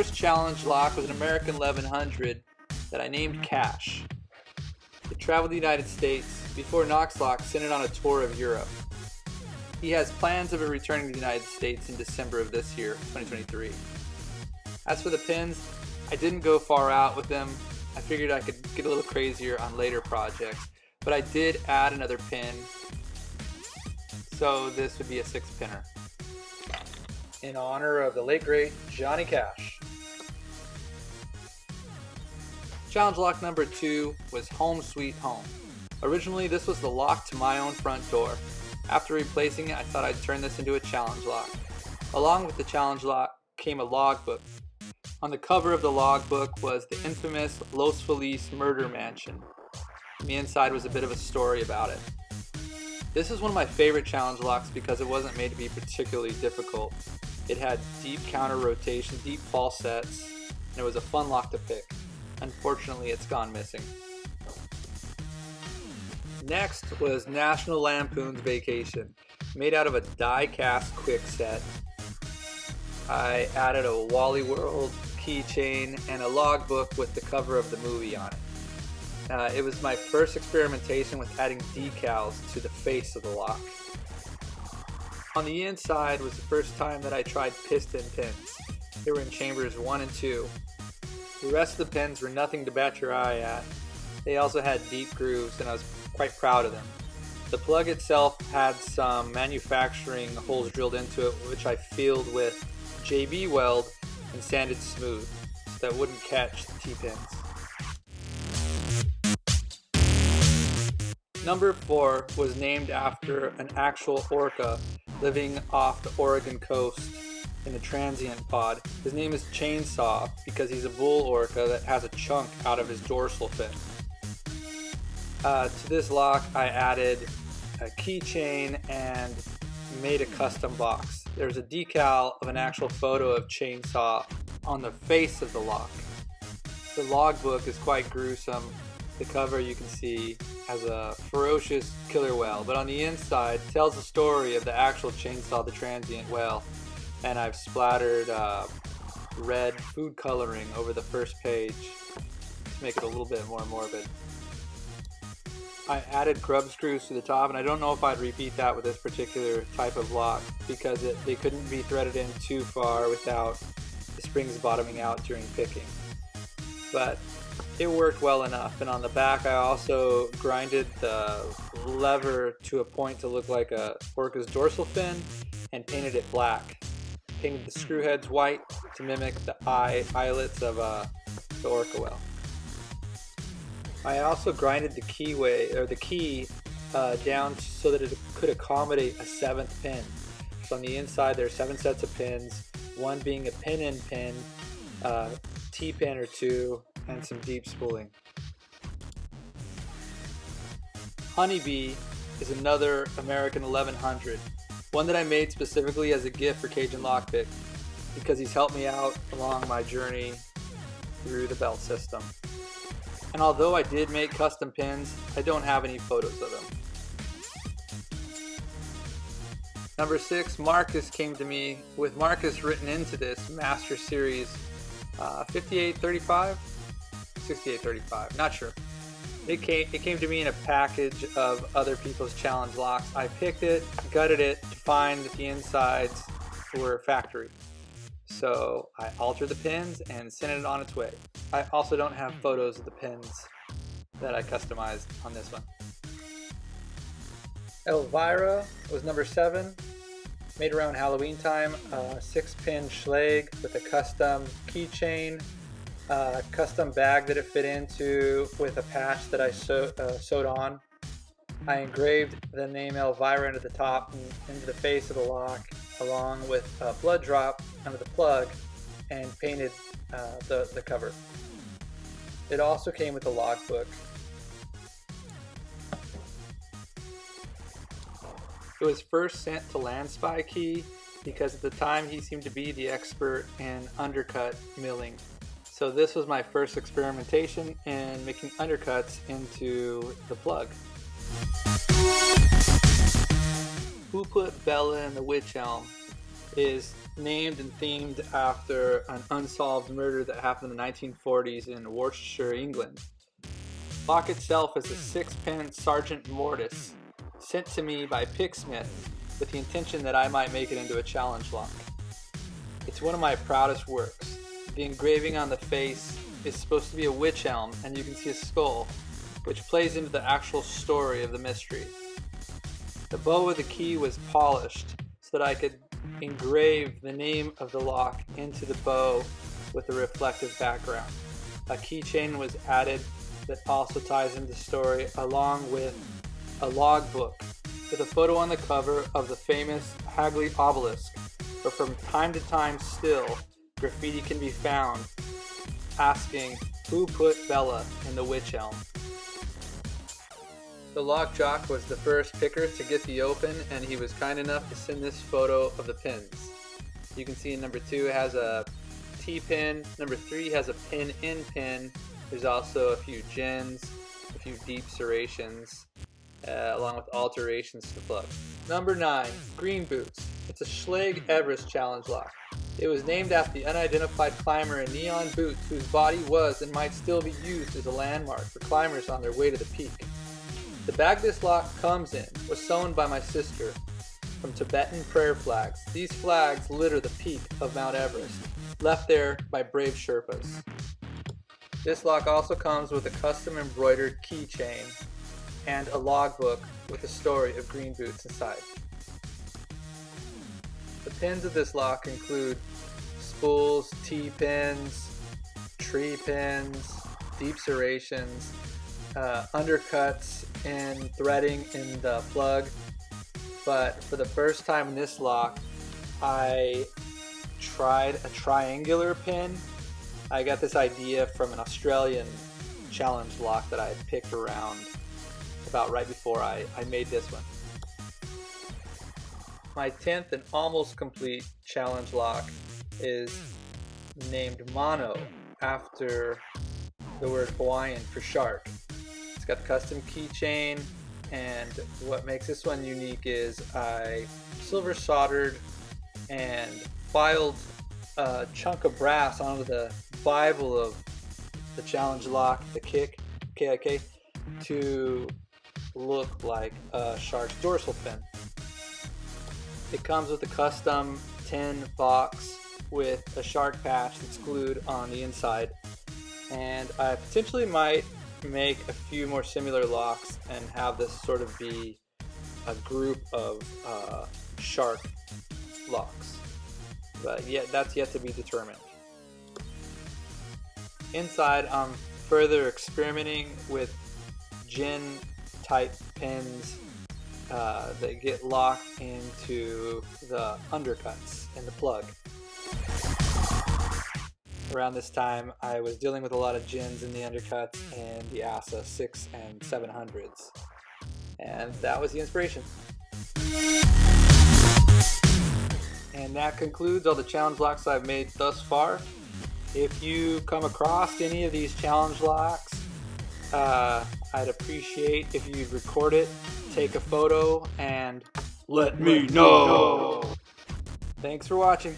first challenge lock was an American 1100 that I named Cash. It traveled the United States before Knox Lock sent it on a tour of Europe. He has plans of it returning to the United States in December of this year, 2023. As for the pins, I didn't go far out with them. I figured I could get a little crazier on later projects, but I did add another pin, so this would be a 6-pinner. In honor of the late great Johnny Cash. Challenge lock number 2 was Home Sweet Home. Originally, this was the lock to my own front door. After replacing it, I thought I'd turn this into a challenge lock. Along with the challenge lock came a logbook. On the cover of the logbook was the infamous Los Feliz murder mansion. On the inside was a bit of a story about it. This is one of my favorite challenge locks because it wasn't made to be particularly difficult. It had deep counter rotation, deep false sets, and it was a fun lock to pick. Unfortunately, it's gone missing. Next was National Lampoon's Vacation, made out of a die-cast quick set. I added a Wally World keychain and a logbook with the cover of the movie on it. It was my first experimentation with adding decals to the face of the lock. On the inside was the first time that I tried piston pins. They were in chambers 1 and 2. The rest of the pins were nothing to bat your eye at. They also had deep grooves, and I was quite proud of them. The plug itself had some manufacturing holes drilled into it, which I filled with JB weld and sanded smooth so that wouldn't catch the T-pins. Number 4 was named after an actual orca living off the Oregon coast in a transient pod. His name is Chainsaw because he's a bull orca that has a chunk out of his dorsal fin. To this lock I added a keychain and made a custom box. There's a decal of an actual photo of Chainsaw on the face of the lock. The logbook is quite gruesome. The cover, you can see, has a ferocious killer whale, but on the inside tells the story of the actual Chainsaw the transient whale. And I've splattered red food coloring over the first page to make it a little bit more morbid. I added grub screws to the top, and I don't know if I'd repeat that with this particular type of lock because they couldn't be threaded in too far without the springs bottoming out during picking. But it worked well enough, and on the back I also grinded the lever to a point to look like a orca's dorsal fin and painted it black. Painted the screw heads white to mimic the eyelets of the orca whale. I also grinded the key down so that it could accommodate a 7th pin. So on the inside there are 7 sets of pins, one being a pin-in pin, T-pin or 2, and some deep spooling. Honeybee is another American 1100. One that I made specifically as a gift for Cajun Lockpick because he's helped me out along my journey through the belt system. And although I did make custom pins, I don't have any photos of them. Number 6, Marcus came to me with Marcus written into this Master Series 5835? 6835, not sure. It came to me in a package of other people's challenge locks. I picked it, gutted it to find that the insides were factory. So I altered the pins and sent it on its way. I also don't have photos of the pins that I customized on this one. Elvira was number 7, made around Halloween time, a 6-pin schlag with a custom keychain, custom bag that it fit into with a patch that I sewed on. I engraved the name Elvira into the top and into the face of the lock, along with a blood drop under the plug, and painted the cover. It also came with a logbook. It was first sent to Landspy Key because at the time he seemed to be the expert in undercut milling. So this was my first experimentation in making undercuts into the plug. Who put Bella in the witch elm? is named and themed after an unsolved murder that happened in the 1940s in Worcestershire, England. The lock itself is a 6-pin Sergeant Mortis sent to me by Picksmith with the intention that I might make it into a challenge lock. It's one of my proudest works. The engraving on the face is supposed to be a wych elm, and you can see a skull, which plays into the actual story of the mystery. The bow of the key was polished so that I could engrave the name of the lock into the bow with a reflective background. A keychain was added that also ties into the story, along with a logbook with a photo on the cover of the famous Hagley obelisk, where from time to time still graffiti can be found asking who put Bella in the wych elm. The lock jock was the first picker to get the open, and he was kind enough to send this photo of the pins. You can see in number 2 it has a T-pin, number 3 has a pin-in pin. There's also a few gens, a few deep serrations, along with alterations to the plug. Number 9, green boots. It's a Schlag Everest challenge lock. It was named after the unidentified climber in neon boots whose body was and might still be used as a landmark for climbers on their way to the peak. The bag this lock comes in was sewn by my sister from Tibetan prayer flags. These flags litter the peak of Mount Everest, left there by brave Sherpas. This lock also comes with a custom embroidered keychain and a logbook with the story of green boots inside. The pins of this lock include spools, T-pins, tree pins, deep serrations, undercuts and threading in the plug. But for the first time in this lock, I tried a triangular pin. I got this idea from an Australian challenge lock that I had picked around about right before I made this one. My 10th and almost complete challenge lock is named Mono, after the word Hawaiian for shark. It's got the custom keychain, and what makes this one unique is I silver soldered and filed a chunk of brass onto the Bible of the challenge lock, the KIK, to look like a shark's dorsal fin. It comes with a custom tin box with a shark patch that's glued on the inside, and I potentially might make a few more similar locks and have this sort of be a group of shark locks, but that's yet to be determined. Inside, I'm further experimenting with gin type pins that get locked into the undercuts in the plug. Around this time, I was dealing with a lot of gins in the undercuts and the ASA 6 and 700s, and that was the inspiration. And that concludes all the challenge locks I've made thus far. If you come across any of these challenge locks, I'd appreciate if you'd record it, take a photo, and let me know. Thanks for watching.